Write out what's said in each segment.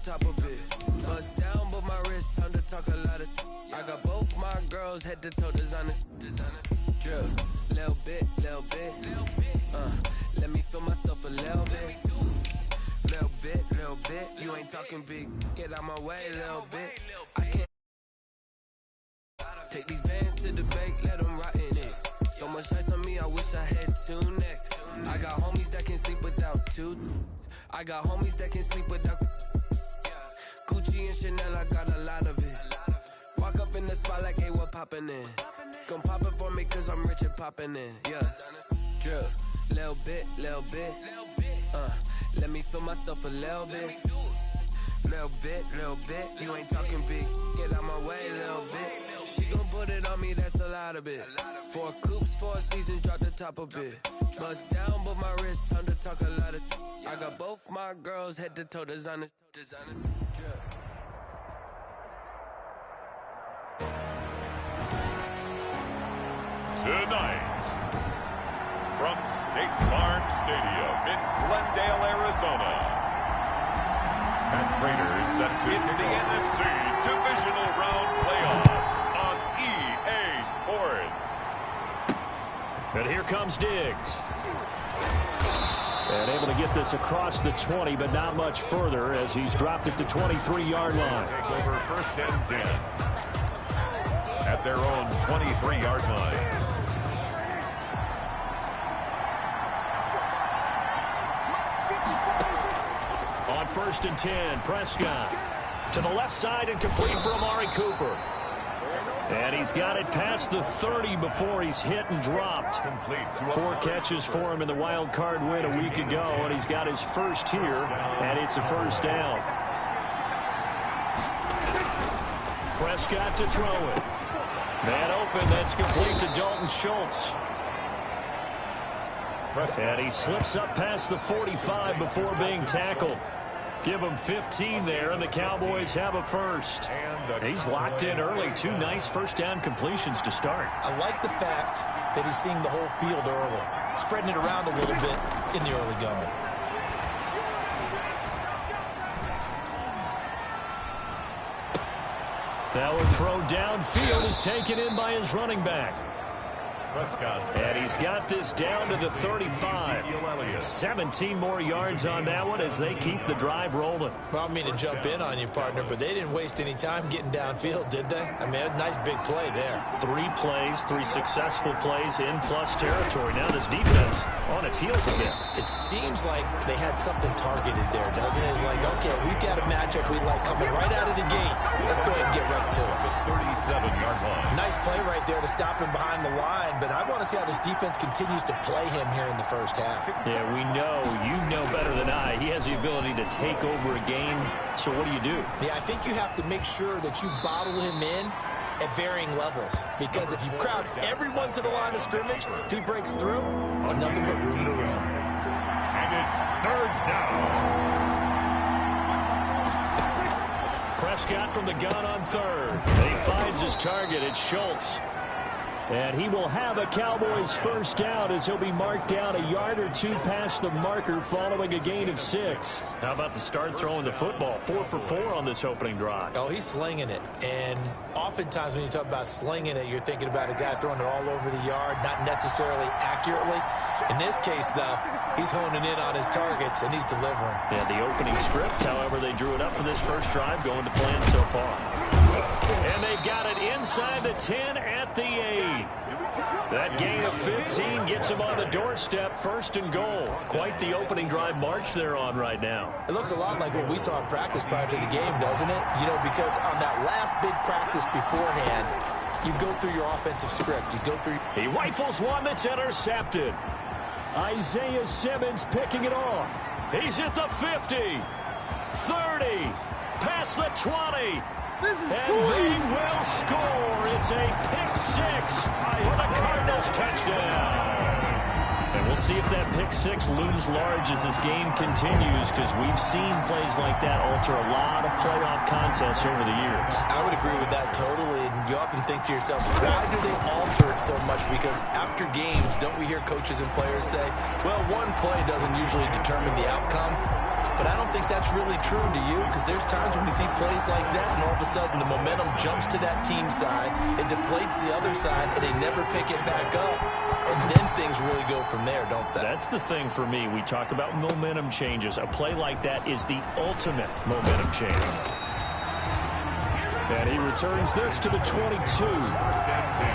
top of it. Bust down, but my wrist, time to talk a lot of. I got both my girls head to toe designer. Drip, little bit. Let me feel myself a little bit. Little bit. You ain't talking big. Get out my way, little bit. I can't take these bands to the bank, let them rot in it. So much ice on me, I wish I had two necks. I got homies that can sleep without two. I got homies that can sleep without. Gucci and Chanel, I got a lot of it. Walk up in the spot like, hey, what poppin' in? Gon' pop it for me cause I'm rich and poppin' in. Yeah. Drip, little bit. Let me feel myself a little bit. Little bit. You ain't talking big. Get out my way, little bit. She gon' put it on me, that's a lot of it. 4 coops, 4 seasons, drop the top a bit. Bust down, but my wrist, time to talk a lot of. I got both my girls head to toe designer. Drip. Tonight, from State Farm Stadium in Glendale, Arizona, and Raiders set to it's the NFC Divisional Round Playoffs on EA Sports. And here comes Diggs. And able to get this across the 20, but not much further as he's dropped it to 23-yard line. Take over 1st and 10 at their own 23-yard line. On 1st and 10, Prescott to the left side and complete for Amari Cooper. And he's got it past the 30 before he's hit and dropped. 4 catches for him in the wild card win a week ago, and he's got his first here, and it's a first down. Prescott to throw it. Man open, that's complete to Dalton Schultz. And he slips up past the 45 before being tackled. Give him 15 there, and the Cowboys have a first. He's locked in early. 2 nice first down completions to start. I like the fact that he's seeing the whole field early, spreading it around a little bit in the early going. That one throw downfield is taken in by his running back. And he's got this down to the 35. 17 more yards on that one as they keep the drive rolling. Well, I don't mean to jump in on you, partner, but they didn't waste any time getting downfield, did they? I mean, a nice big play there. 3 plays, 3 successful plays in plus territory. Now this defense on its heels again. It seems like they had something targeted there, doesn't it? It's like, okay, we've got a matchup we like coming right out of the gate. Let's go ahead and get right to it. 37-yard line. Nice play right there to stop him behind the line, but I want to see how this defense continues to play him here in the first half. Yeah, we know, you know better than I, he has the ability to take over a game. So what do? Yeah, I think you have to make sure that you bottle him in at varying levels, because if you crowd everyone to the line of scrimmage, if he breaks through, there's nothing but room to run. And it's 3rd down. Prescott from the gun on 3rd. And he finds his target. It's Schultz. And he will have a Cowboys first down as he'll be marked down a yard or 2 past the marker following a gain of 6. How about the start throwing the football? 4 for 4 on this opening drive. Oh, he's slinging it. And oftentimes when you talk about slinging it, you're thinking about a guy throwing it all over the yard, not necessarily accurately. In this case, though, he's honing in on his targets, and he's delivering. Yeah, the opening script, however, they drew it up for this first drive, going to plan so far. And they've got it inside the 10 at the 8. That gain of 15 gets him on the doorstep, 1st and goal. Quite the opening drive march they're on right now. It looks a lot like what we saw in practice prior to the game, doesn't it? You know, because on that last big practice beforehand, you go through your offensive script. You go through. He rifles one that's intercepted. Isaiah Simmons picking it off. He's at the 50, 30, past the 20. And they will score. It's a pick-6 for the Cardinals touchdown. And we'll see if that pick-6 looms large as this game continues, because we've seen plays like that alter a lot of playoff contests over the years. I would agree with that totally. And you often think to yourself, why do they alter it so much? Because after games, don't we hear coaches and players say, well, one play doesn't usually determine the outcome? but I don't think that's really true, do you? Because there's times when we see plays like that, and all of a sudden the momentum jumps to that team side, it deflates the other side, and they never pick it back up. And then things really go from there, don't they? That's the thing for me. We talk about momentum changes. A play like that is the ultimate momentum change. And he returns this to the 22. First and 10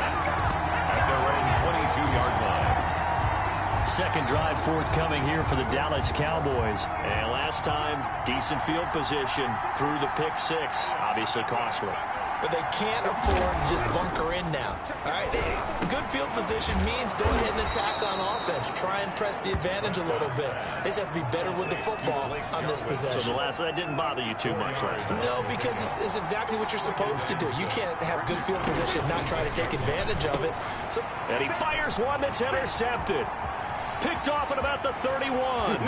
at their own 22-yard line. Second drive forthcoming here for the Dallas Cowboys. And last time, decent field position through the pick six. Obviously costly. But they can't afford to just bunker in now. All right, good field position means go ahead and attack on offense. Try and press the advantage a little bit. They just have to be better with the football on this possession. So that didn't bother you too much last time? No, because it's exactly what you're supposed to do. You can't have good field position and not try to take advantage of it. And he fires one that's intercepted. Picked off at about the 31. And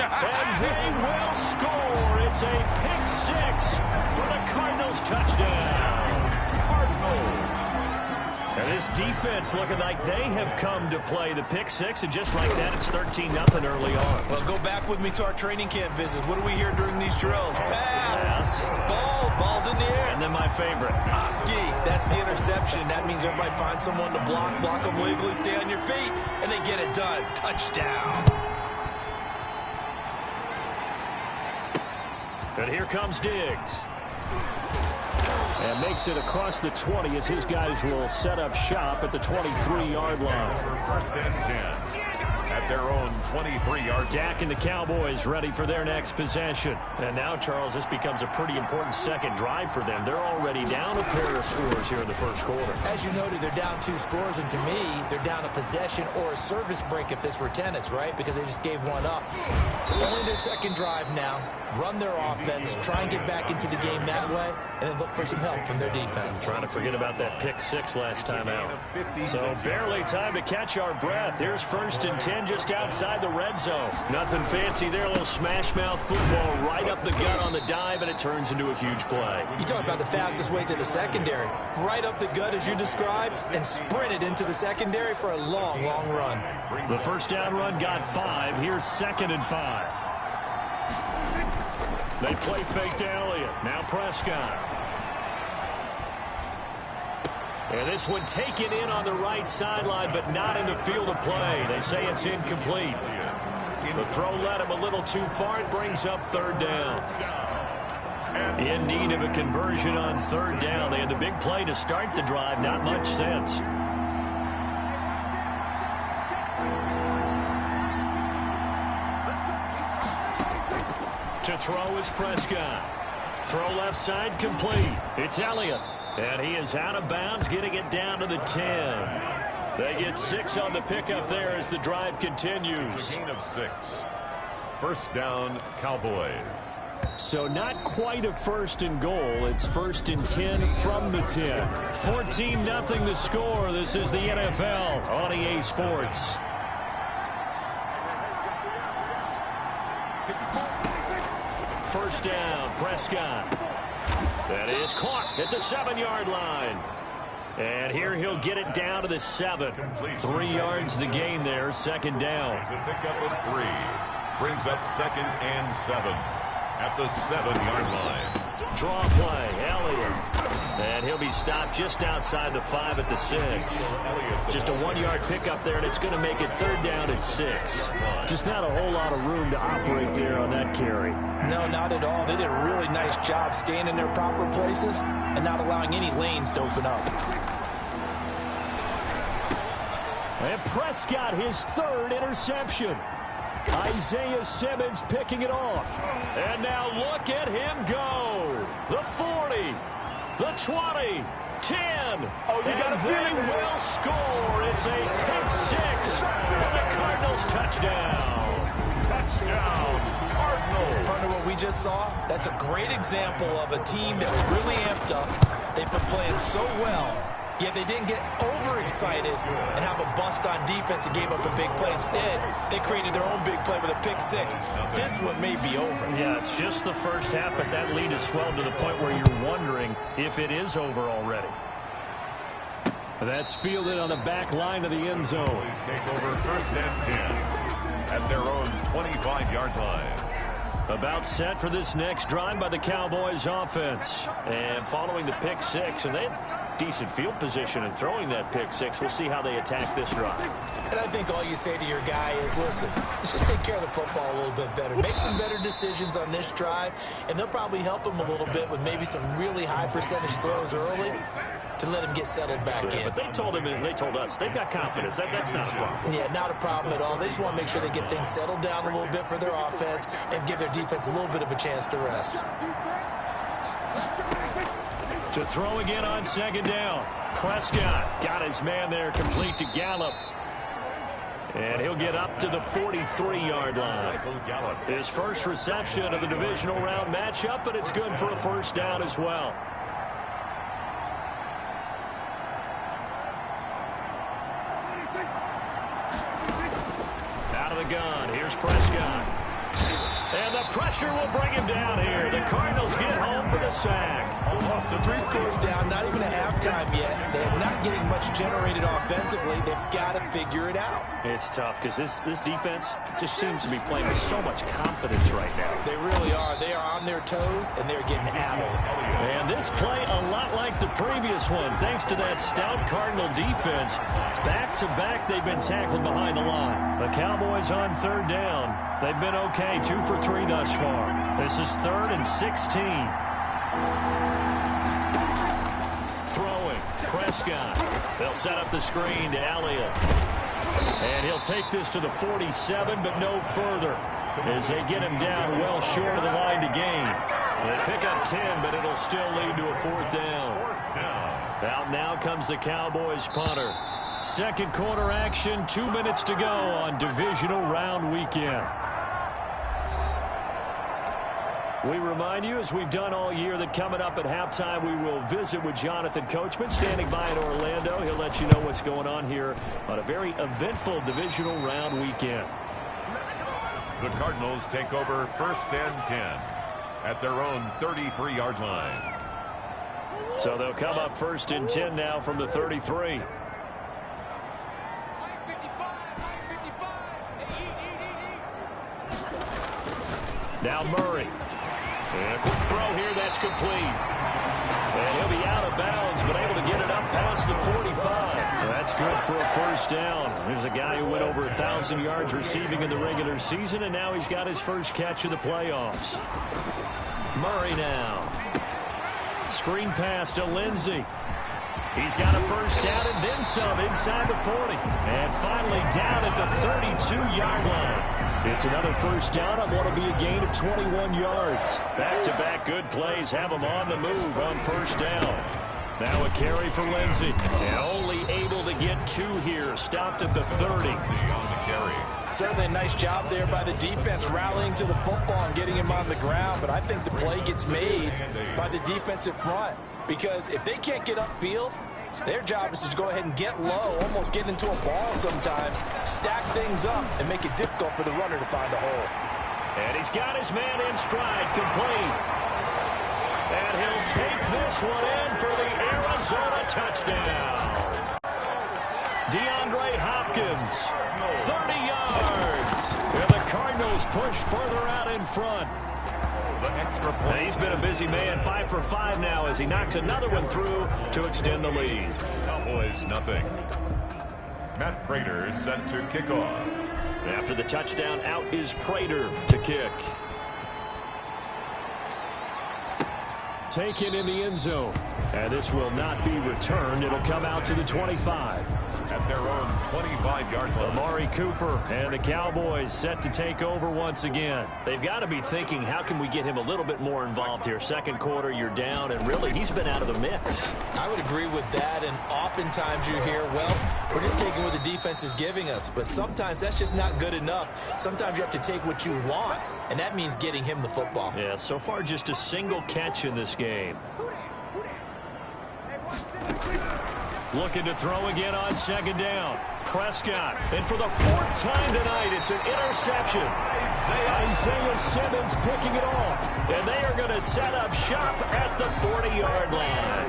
they will score. It's a pick six for the Cardinals touchdown. And this defense looking like they have come to play the pick six, and just like that, it's 13-0 early on. Well, go back with me to our training camp visit. What do we hear during these drills? Pass. Ball's in the air. And then my favorite. Oski, that's the interception. That means everybody finds someone to block them legally, stay on your feet, and they get it done. Touchdown. And here comes Diggs. And makes it across the 20 as his guys will set up shop at the 23-yard line. First and 10 at their own 23-yard. Dak and the Cowboys ready for their next possession. And now, Charles, this becomes a pretty important second drive for them. They're already down a pair of scores here in the first quarter. As you noted, they're down 2 scores, and to me, they're down a possession or a service break if this were tennis, right? Because they just gave one up. Only their second drive now. Run their offense, try and get back into the game that way, and then look for some help from their defense. Trying to forget about that pick six last time out. So barely time to catch our breath. Here's first and 10 just outside the red zone. Nothing fancy there, a little smash mouth football right up the gut on the dive, and it turns into a huge play. You talk about the fastest way to the secondary. Right up the gut as you described, and sprinted into the secondary for a long, long run. The first down run got 5. Here's second and 5. They play fake to Elliott. Now Prescott. And this one taken in on the right sideline, but not in the field of play. They say it's incomplete. The throw led him a little too far. It brings up third down. In need of a conversion on third down. They had the big play to start the drive. Not much sense. To throw is Prescott. Throw left side complete. It's Elliott. And he is out of bounds, getting it down to the 10. They get 6 on the pickup there as the drive continues. It's a gain of 6. First down, Cowboys. So not quite a first and goal. It's first and 10 from the 10. 14-0 the score. This is the NFL on EA Sports. First down, Prescott. That is caught at the 7-yard line. And here he'll get it down to the 7. 3 yards the gain there, second down. It's a pickup of 3. Brings up second and 7 at the 7-yard line. Draw play, Elliott. And he'll be stopped just outside the 5 at the 6. Just a 1-yard pickup there, and it's going to make it third down at 6. Just not a whole lot of room to operate there on that carry. No, not at all. They did a really nice job staying in their proper places and not allowing any lanes to open up. And Prescott, his 3rd interception. Isaiah Simmons picking it off. And now look at him go. The 40, the 20, 10. Oh, you got to feel it. They will score. It's a pick 6 for the Cardinals touchdown. Touchdown, Cardinals. Partner, what we just saw, that's a great example of a team that was really amped up. They've been playing so well, yet they didn't get overexcited and have a bust on defense and gave up a big play. Instead, they created their own big play with a pick 6. This one may be over. Yeah, it's just the first half, but that lead has swelled to the point where you're wondering if it is over already. That's fielded on the back line of the end zone. Please take over first and 10 at their own 25-yard line. About set for this next drive by the Cowboys offense. And following the pick six, and they had decent field position in throwing that pick six. We'll see how they attack this drive. And I think all you say to your guy is, listen, let's just take care of the football a little bit better. Make some better decisions on this drive, and they'll probably help him a little bit with maybe some really high percentage throws early to let him get settled back in. But they told him, and they told us, they've got confidence. That's not a problem. Yeah, not a problem at all. They just want to make sure they get things settled down a little bit for their offense and give their defense a little bit of a chance to rest. To throw again on second down. Prescott got his man there complete to Gallup. And he'll get up to the 43-yard line. His first reception of the divisional round matchup, but it's good for a first down as well. Out of the gun, here's Prescott. And the pressure will bring him down here. The Cardinals get home for the sack. 3 scores down, not even a halftime yet. They're not getting much generated offensively. They've got to figure it out. It's tough because this defense just seems to be playing with so much confidence right now. They really are. They are on their toes, and they're getting addled. And this play a lot like the previous one, thanks to that stout Cardinal defense. Back-to-back, they've been tackled behind the line. The Cowboys on third down. They've been okay, 2 for 3 thus far. This is 3rd and 16. Throwing, Prescott. They'll set up the screen to Elliott. And he'll take this to the 47, but no further, as they get him down well short of the line to gain. They pick up 10, but it'll still lead to a 4th down. Out now comes the Cowboys punter. Second quarter action, 2 minutes to go on divisional round weekend. We remind you, as we've done all year, that coming up at halftime, we will visit with Jonathan Coachman, standing by in Orlando. He'll let you know what's going on here on a very eventful divisional round weekend. The Cardinals take over 1st and 10 at their own 33-yard line. So they'll come up 1st and 10 now from the 33. Now Murray. And a quick throw here, that's complete. And he'll be out of bounds, but able to get it up past the 45. That's good for a first down. There's a guy who went over 1,000 yards receiving in the regular season, and now he's got his first catch of the playoffs. Murray now. Screen pass to Lindsey. He's got a first down and then some inside the 40. And finally down at the 32-yard line. It's another first down on what will be a gain of 21 yards. Back-to-back good plays have him on the move on first down. Now a carry for Lindsey. And only able to get 2 here. Stopped at the 30. On the carry. Certainly a nice job there by the defense rallying to the football and getting him on the ground. But I think the play gets made by the defensive front. Because if they can't get upfield, their job is to go ahead and get low, almost get into a ball sometimes, stack things up, and make it difficult for the runner to find a hole. And he's got his man in stride, complete. And he'll take this one in for the Arizona touchdown. DeAndre Hopkins, 30 yards. And the Cardinals push further out in front. He's been a busy man, 5 for 5 now as he knocks another one through to extend the lead. Cowboys nothing. Matt Prater set to kick off. After the touchdown, out is Prater to kick. Taken in the end zone. And this will not be returned. It'll come out to the 25. At their own 25-yard line. Amari Cooper and the Cowboys set to take over once again. They've got to be thinking, how can we get him a little bit more involved here? Second quarter, you're down, and really, he's been out of the mix. I would agree with that, and oftentimes you hear, well, we're just taking what the defense is giving us. But sometimes that's just not good enough. Sometimes you have to take what you want, and that means getting him the football. Yeah, so far just a single catch in this game. Looking to throw again on second down. Prescott. And for the 4th time tonight, it's an interception. Isaiah Simmons picking it off. And they are going to set up shop at the 40-yard line.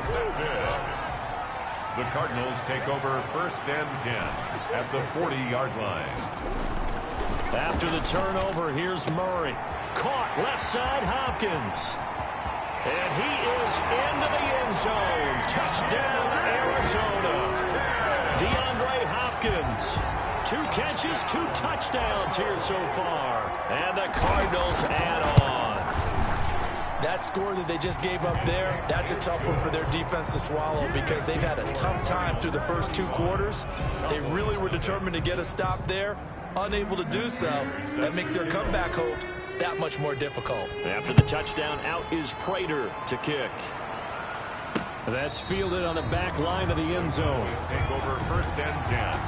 The Cardinals take over 1st and 10 at the 40-yard line. After the turnover, here's Murray. Caught left side, Hopkins. And he is into the end zone. Touchdown, Arizona. DeAndre Hopkins. 2 catches, 2 touchdowns here so far. And the Cardinals add on. That score that they just gave up there, that's a tough one for their defense to swallow because they've had a tough time through the first 2 quarters. They really were determined to get a stop there. Unable to do so. That makes their comeback hopes that much more difficult. After the touchdown, out is Prater to kick. That's fielded on the back line of the end zone. Take over 1st and 10.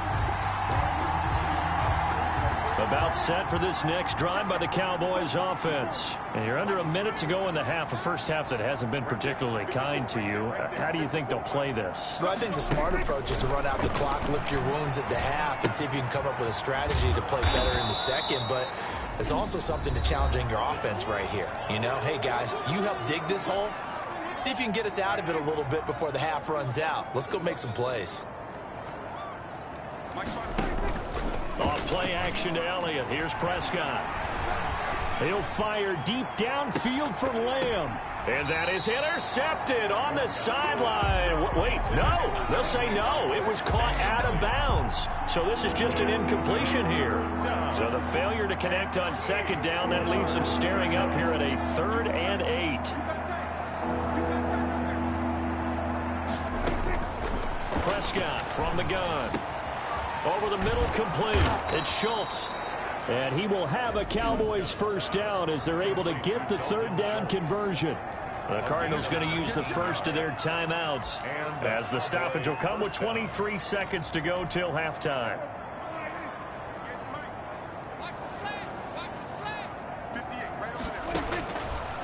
About set for this next drive by the Cowboys offense. And you're under a minute to go in the half, a first half that hasn't been particularly kind to you. How do you think they'll play this? Well, I think the smart approach is to run out the clock, lick your wounds at the half, and see if you can come up with a strategy to play better in the second. But there's also something to challenging your offense right here. You know, hey, guys, you help dig this hole. See if you can get us out of it a little bit before the half runs out. Let's go make some plays. Off play action to Elliott. Here's Prescott. He'll fire deep downfield for Lamb. And that is intercepted on the sideline. Wait, no. They'll say no. It was caught out of bounds. So this is just an incompletion here. So the failure to connect on 2nd down, that leaves them staring up here at a 3rd and 8. Prescott from the gun. Over the middle, complete. It's Schultz. And he will have a Cowboys first down as they're able to get the 3rd down conversion. The Cardinals going to use the first of their timeouts as the stoppage will come with 23 seconds to go till halftime.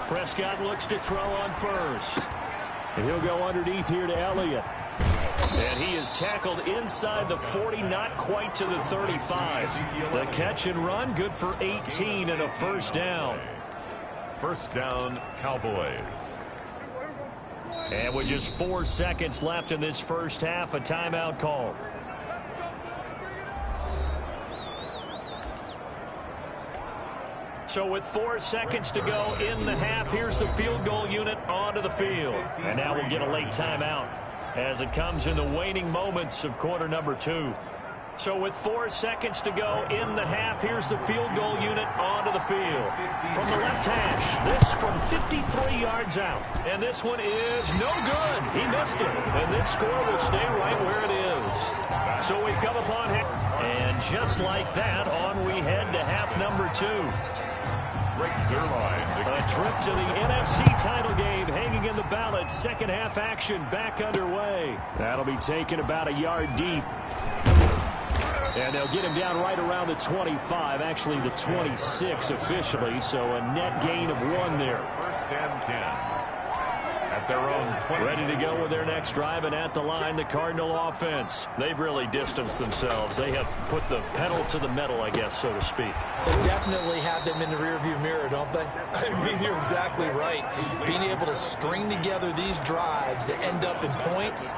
Prescott looks to throw on first. And he'll go underneath here to Elliott. And he is tackled inside the 40, not quite to the 35. The catch and run, good for 18 and a first down. First down, Cowboys. And with just 4 seconds left in this first half, a timeout call. So with 4 seconds to go in the half, here's the field goal unit onto the field. And now we'll get a late timeout as it comes in the waning moments of quarter number 2. So with 4 seconds to go in the half, here's the field goal unit onto the field. From the left hash, this from 53 yards out. And this one is no good. He missed it. And this score will stay right where it is. So we've come upon half. And just like that, on we head to half number 2. A trip to the NFC title game hanging in the balance. Second half action back underway. That'll be taken about a yard deep. And they'll get him down right around the 25, actually the 26 officially, so a net gain of 1 there. 1st and 10. At their own 20. Ready to go with their next drive, and at the line, the Cardinal offense. They've really distanced themselves. They have put the pedal to the metal, I guess, so to speak. So definitely have them in the rearview mirror, don't they? I mean, you're exactly right. Being able to string together these drives that end up in points,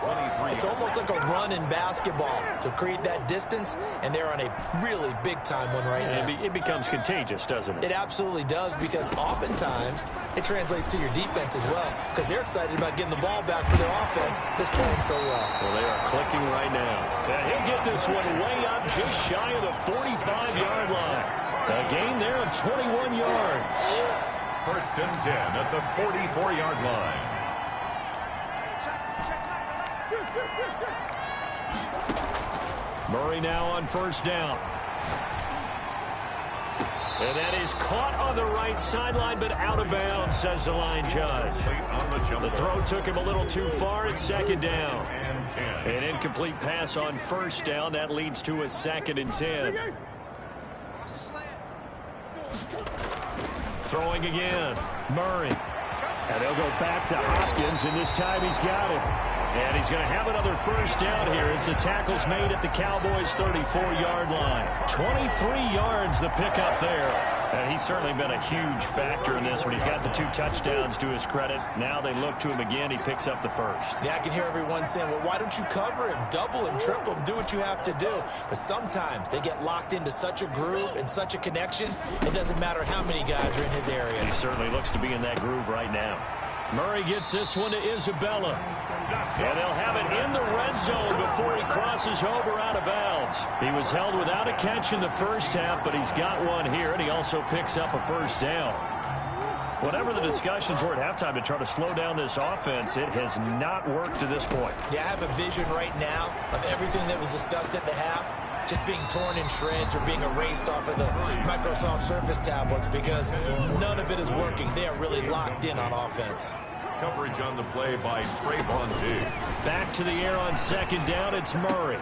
it's almost like a run in basketball to create that distance, and they're on a really big-time one right now. It becomes contagious, doesn't it? It absolutely does, because oftentimes it translates to your defense as well, because they're excited about getting the ball back for their offense that's playing so well. Well, they are clicking right now. And he'll get this one way up just shy of the 45-yard line. A gain there of 21 yards. 1st and 10 at the 44-yard line. Murray now on first down. And that is caught on the right sideline, but out of bounds, says the line judge. The throw took him a little too far. It's 2nd down. An incomplete pass on first down. That leads to a 2nd and 10. Throwing again. Murray. And they'll go back to Hopkins, and this time he's got him. And he's going to have another first down here as the tackle's made at the Cowboys' 34-yard line. 23 yards the pickup there. And he's certainly been a huge factor in this when he's got the 2 touchdowns to his credit. Now they look to him again. He picks up the first. Yeah, I can hear everyone saying, well, why don't you cover him, double him, triple him, do what you have to do. But sometimes they get locked into such a groove and such a connection, it doesn't matter how many guys are in his area. He certainly looks to be in that groove right now. Murray gets this one to Isabella. And they'll have it in the red zone before he crosses over out of bounds. He was held without a catch in the first half, but he's got one here, and he also picks up a first down. Whatever the discussions were at halftime to try to slow down this offense, it has not worked to this point. Yeah, I have a vision right now of everything that was discussed at the half just being torn in shreds or being erased off of the Microsoft Surface tablets because none of it is working. They are really locked in on offense. Coverage on the play by Trayvon Diggs. Back to the air on second down, it's Murray.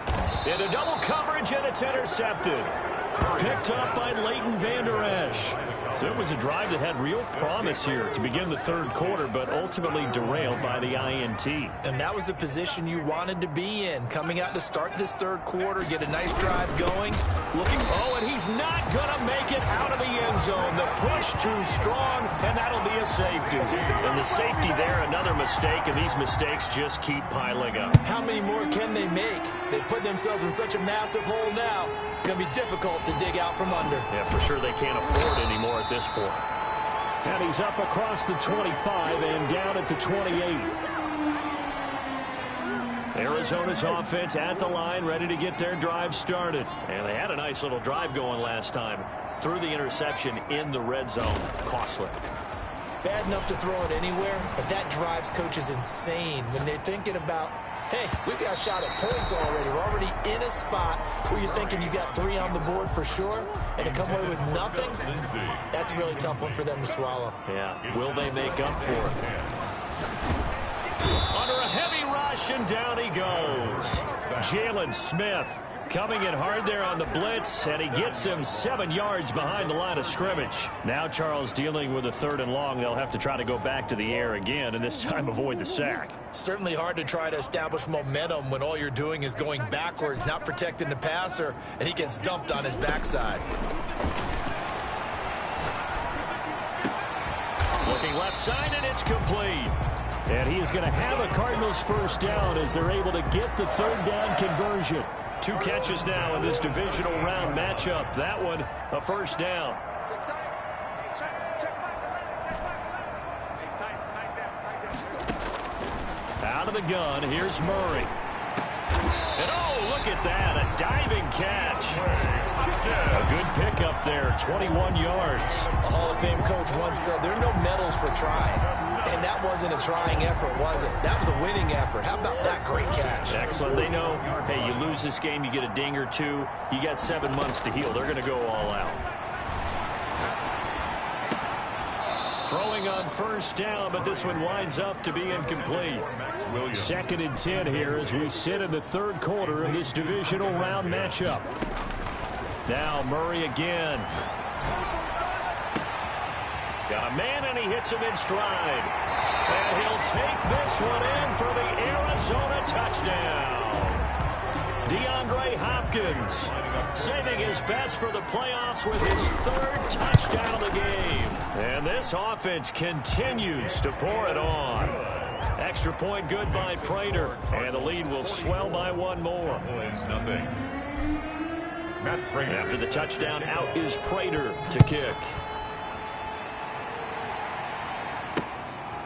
Into double coverage, and it's intercepted. Picked up by Leighton Vander Esch. So it was a drive that had real promise here to begin the third quarter, but ultimately derailed by the INT. And that was the position you wanted to be in, coming out to start this third quarter, get a nice drive going. Oh, and he's not going to make it out of the end zone. The push too strong, and that'll be a safety. And the safety there, another mistake, and these mistakes just keep piling up. How many more can they make? They put themselves in such a massive hole now. Going to be difficult to dig out from under. Yeah, for sure they can't afford anymore at this point. And he's up across the 25 and down at the 28. Arizona's offense at the line, ready to get their drive started. And they had a nice little drive going last time. Threw the interception in the red zone. Costly. Bad enough to throw it anywhere, but that drives coaches insane when they're thinking about, hey, we've got a shot at points already. We're already in a spot where you're thinking you got 3 on the board for sure, and to come away with nothing, that's a really tough one for them to swallow. Yeah, will they make up for it? Under a heavy rush, and down he goes. Jalen Smith coming in hard there on the blitz, and he gets him 7 yards behind the line of scrimmage. Now Charles dealing with a 3rd and long. They'll have to try to go back to the air again, and this time avoid the sack. Certainly hard to try to establish momentum when all you're doing is going backwards, not protecting the passer, and he gets dumped on his backside. Looking left side, and it's complete. And he is going to have a Cardinals first down as they're able to get the 3rd down conversion. 2 catches now in this divisional round matchup. That one, a first down. Out of the gun, here's Murray. And oh, look at that, a diving catch. A good pickup there, 21 yards. A Hall of Fame coach once said, there are no medals for trying. And that wasn't a trying effort, was it? That was a winning effort. How about that great catch? Excellent. They know, hey, you lose this game, you get a ding or 2. You got 7 months to heal. They're going to go all out. Throwing on first down, but this one winds up to be incomplete. 2nd and 10 here as we sit in the 3rd quarter of this divisional round matchup. Now Murray again. Got a man, and he hits him in stride. And he'll take this one in for the Arizona touchdown. DeAndre Hopkins saving his best for the playoffs with his 3rd touchdown of the game. And this offense continues to pour it on. Extra point good by Prater, and the lead will swell by 1 more. After the touchdown, out is Prater to kick.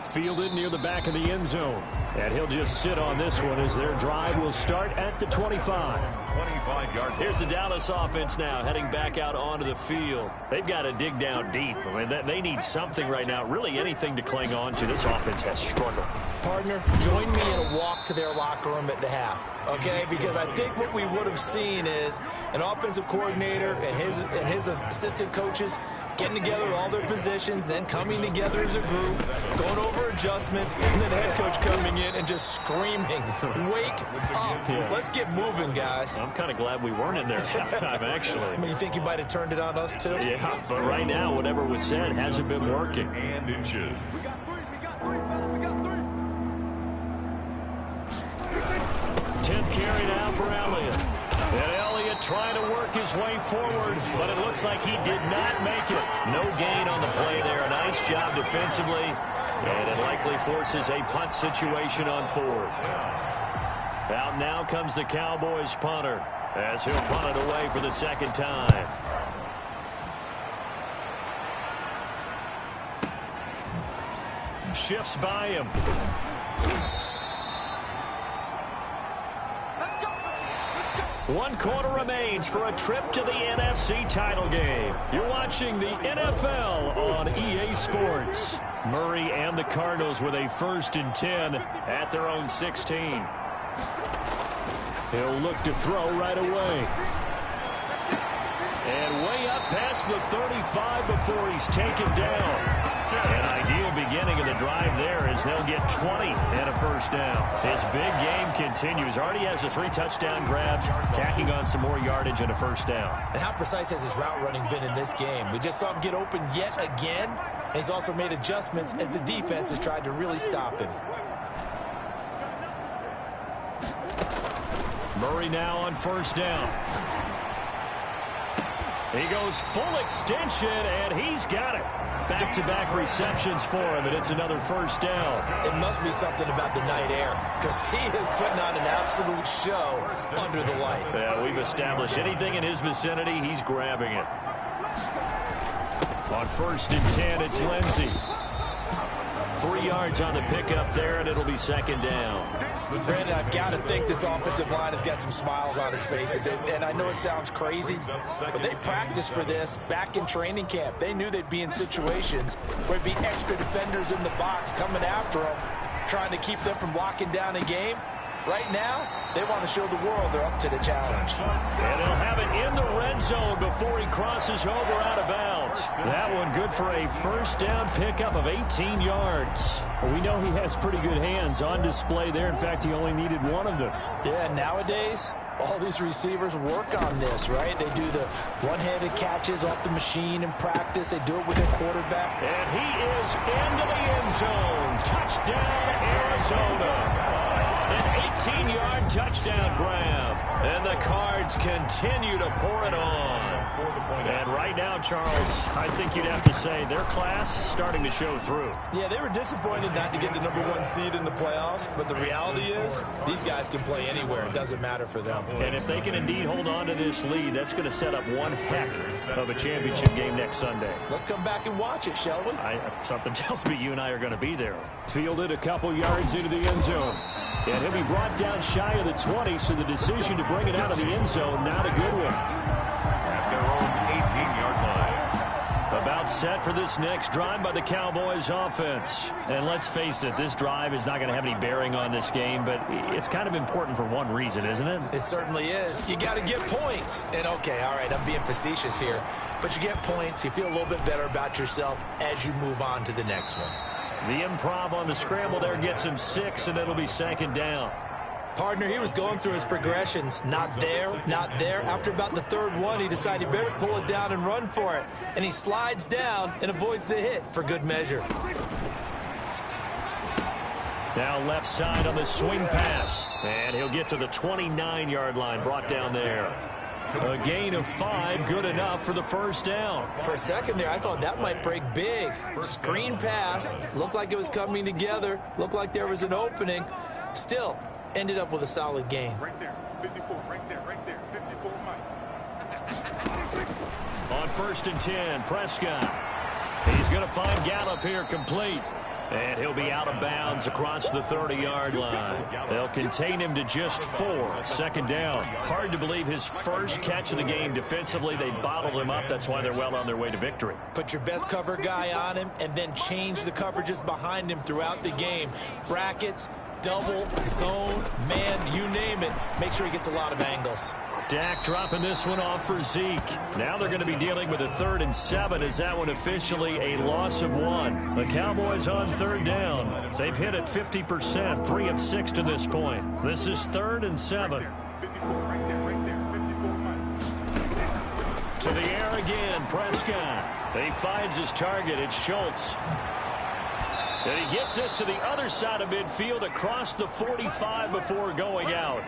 Fielded near the back of the end zone. And he'll just sit on this one as their drive will start at the 25. 25-yard. Here's the Dallas offense now heading back out onto the field. They've got to dig down deep. I mean, they need something right now, really anything to cling on to. This offense has struggled. Partner, join me in a walk to their locker room at the half, okay? Because I think what we would have seen is an offensive coordinator and his assistant coaches getting together with all their positions, then coming together as a group, going over adjustments, and then the head coach coming in and just screaming, wake up. Yeah. Let's get moving, guys. I'm kind of glad we weren't in there at halftime, actually. I mean, you think you might have turned it on us, too? Yeah, but right now, whatever was said hasn't been working. And inches. 10th carry now for Elliott. And Elliott trying to work his way forward, but it looks like he did not make it. No gain on the play there. A nice job defensively, and it likely forces a punt situation on fourth. Out now comes the Cowboys punter, as he'll punt it away for the second time. Shifts by him. One quarter remains for a trip to the NFC title game. You're watching the NFL on EA Sports. Murray and the Cardinals with a 1st and 10 at their own 16. He'll look to throw right away. And way up past the 35 before he's taken down. An ideal beginning of the drive there as they'll get 20 and a 1st down. His big game continues. Already has the 3 touchdown grabs, tacking on some more yardage and a 1st down. And how precise has his route running been in this game? We just saw him get open yet again, and he's also made adjustments as the defense has tried to really stop him. Murray now on 1st down. He goes full extension, and he's got it. Back-to-back receptions for him, and it's another 1st down. It must be something about the night air, because he is putting on an absolute show under the light. Yeah, we've established anything in his vicinity, he's grabbing it. On 1st and 10, it's Lindsey. 3 yards on the pickup there, and it'll be 2nd down. Brandon, I've got to think this offensive line has got some smiles on its faces. And I know it sounds crazy, but they practiced for this back in training camp. They knew they'd be in situations where there'd be extra defenders in the box coming after them, trying to keep them from locking down a game. Right now, they want to show the world they're up to the challenge. And they'll have it in the red zone before he crosses over out of bounds. That one good for a 1st down pickup of 18 yards. Well, we know he has pretty good hands on display there. In fact, he only needed one of them. Yeah, nowadays, all these receivers work on this, right? They do the one-handed catches off the machine in practice. They do it with their quarterback. And he is into the end zone. Touchdown, Arizona. An 18-yard touchdown grab. And the Cards continue to pour it on. And right now, Charles, I think you'd have to say their class starting to show through. Yeah, they were disappointed not to get the #1 seed in the playoffs, but the reality is these guys can play anywhere. It doesn't matter for them. And if they can indeed hold on to this lead, that's going to set up one heck of a championship game next Sunday. Let's come back and watch it, shall we? Something tells me you and I are going to be there. Fielded a couple yards into the end zone. And he'll be brought down shy of the 20, so the decision to bring it out of the end zone, not a good one. At their own 18-yard line. About set for this next drive by the Cowboys offense. And let's face it, this drive is not going to have any bearing on this game, but it's kind of important for one reason, isn't it? It certainly is. You got to get points. And okay, all right, I'm being facetious here, but you get points, you feel a little bit better about yourself as you move on to the next one. The improv on the scramble there gets him 6, and it'll be 2nd down. Partner, he was going through his progressions. Not there, not there. After about the 3rd one, he decided he better pull it down and run for it. And he slides down and avoids the hit for good measure. Now left side on the swing pass. And he'll get to the 29-yard line, brought down there. A gain of 5, good enough for the 1st down. For a second there, I thought that might break big. Screen pass, looked like it was coming together, looked like there was an opening. Still, ended up with a solid gain. Right there, 54, right there, 54, Mike. On 1st and 10, Prescott. He's going to find Gallup here complete. And he'll be out of bounds across the 30-yard line. They'll contain him to just 4. 2nd down. Hard to believe his first catch of the game defensively. They bottled him up. That's why they're well on their way to victory. Put your best cover guy on him and then change the coverages behind him throughout the game. Brackets, double, zone, man, you name it. Make sure he gets a lot of angles. Dak dropping this one off for Zeke. Now they're going to be dealing with a 3rd and 7 as that one officially a loss of 1. The Cowboys on 3rd down. They've hit it 50%, 3 of 6 to this point. This is 3rd and 7. 54, right there, 54, Mike. To the air again, Prescott. He finds his target. It's Schultz. And he gets this to the other side of midfield across the 45 before going out.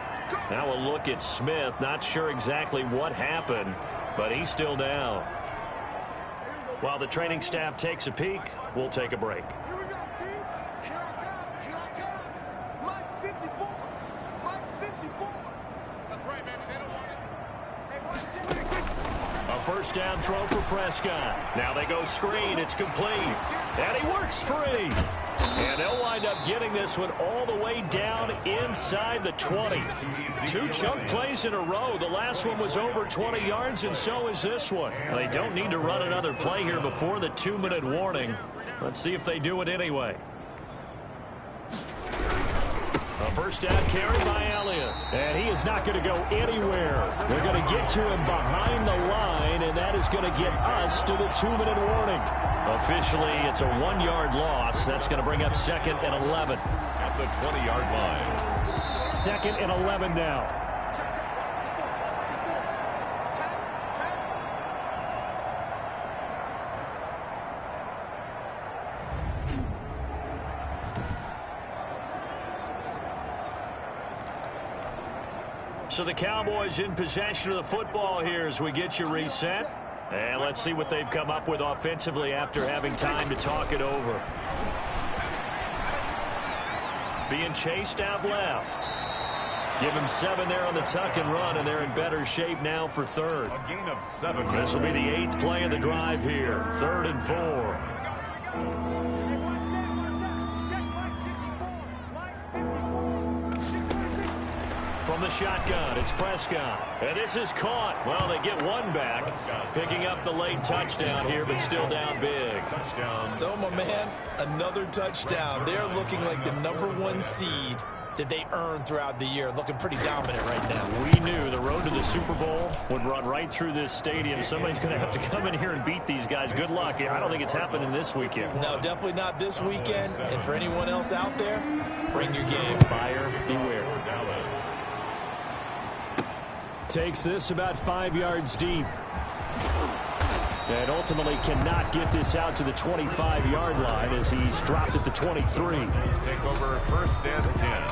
Now a look at Smith. Not sure exactly what happened, but he's still down. While the training staff takes a peek, we'll take a break. Here we go, team. Here I come. Here I come. Mike 54. Mike 54. That's right, baby. They don't want it. A first down throw for Prescott. Now they go screen. It's complete. And he works free. And they'll wind up getting this one all the way down inside the 20. 2 chunk plays in a row. The last one was over 20 yards, and so is this one. They don't need to run another play here before the 2-minute warning. Let's see if they do it anyway. A first down carry by Elliott. And he is not going to go anywhere. They're going to get to him behind the line, and that is going to get us to the 2-minute warning. Officially, it's a 1-yard loss. That's going to bring up 2nd and 11. At the 20-yard line. 2nd and 11 now. So the Cowboys in possession of the football here as we get you reset. And let's see what they've come up with offensively after having time to talk it over. Being chased out left. Give him 7 there on the tuck and run, and they're in better shape now for 3rd. A gain of 7. This will be the 8th play of the drive here. 3rd and 4. From the shotgun, it's Prescott. And this is caught. Well, they get one back. Picking up the late touchdown here, but still down big. Touchdown. So, my man, another touchdown. They're looking like the #1 seed that they earned throughout the year. Looking pretty dominant right now. We knew the road to the Super Bowl would run right through this stadium. Somebody's going to have to come in here and beat these guys. Good luck. I don't think it's happening this weekend. No, definitely not this weekend. And for anyone else out there, bring your game. Buyer beware. Takes this about 5 yards deep. And ultimately cannot get this out to the 25-yard line as he's dropped at the 23. Take over 1st and 10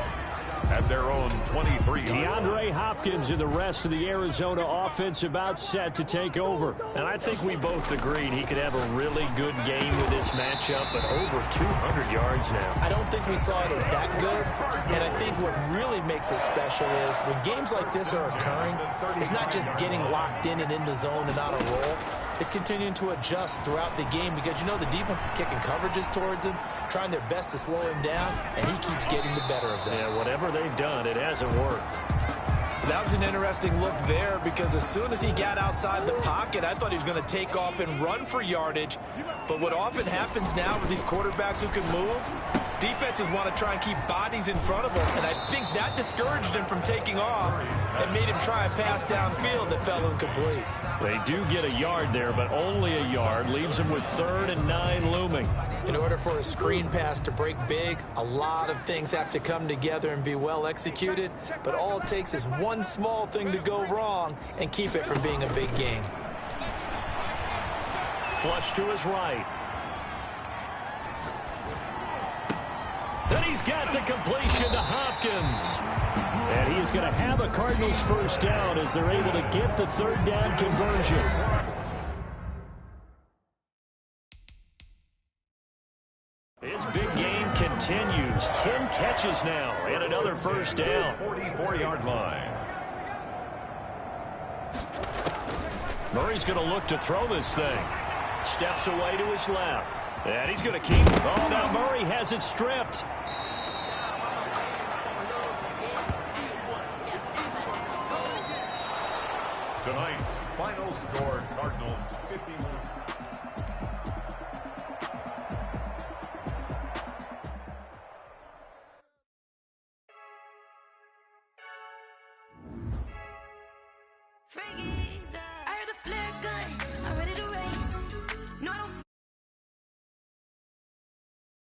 at their own 23. DeAndre Hopkins and the rest of the Arizona offense about set to take over. And I think we both agreed he could have a really good game with this matchup, but over 200 yards now. I don't think we saw it as that good, and I think what really makes it special is when games like this are occurring, it's not just getting locked in and in the zone and on a roll. It's continuing to adjust throughout the game because, you know, the defense is kicking coverages towards him, trying their best to slow him down, and he keeps getting the better of them. Yeah, whatever they've done, it hasn't worked. That was an interesting look there because as soon as he got outside the pocket, I thought he was going to take off and run for yardage. But what often happens now with these quarterbacks who can move, defenses want to try and keep bodies in front of them, and I think that discouraged him from taking off and made him try a pass downfield that fell incomplete. They do get a yard there, but only a yard. Leaves them with 3rd and 9 looming. In order for a screen pass to break big, a lot of things have to come together and be well executed, but all it takes is one small thing to go wrong and keep it from being a big game. Flush to his right. Then he's got the completion to Hopkins. And he is going to have a Cardinals first down as they're able to get the 3rd down conversion. His big game continues. 10 catches now and another first down. 44-yard line. Murray's going to look to throw this thing. Steps away to his left. And he's going to keep. Oh, now Murray has it stripped. Tonight's final score, Cardinals 51. Freaky.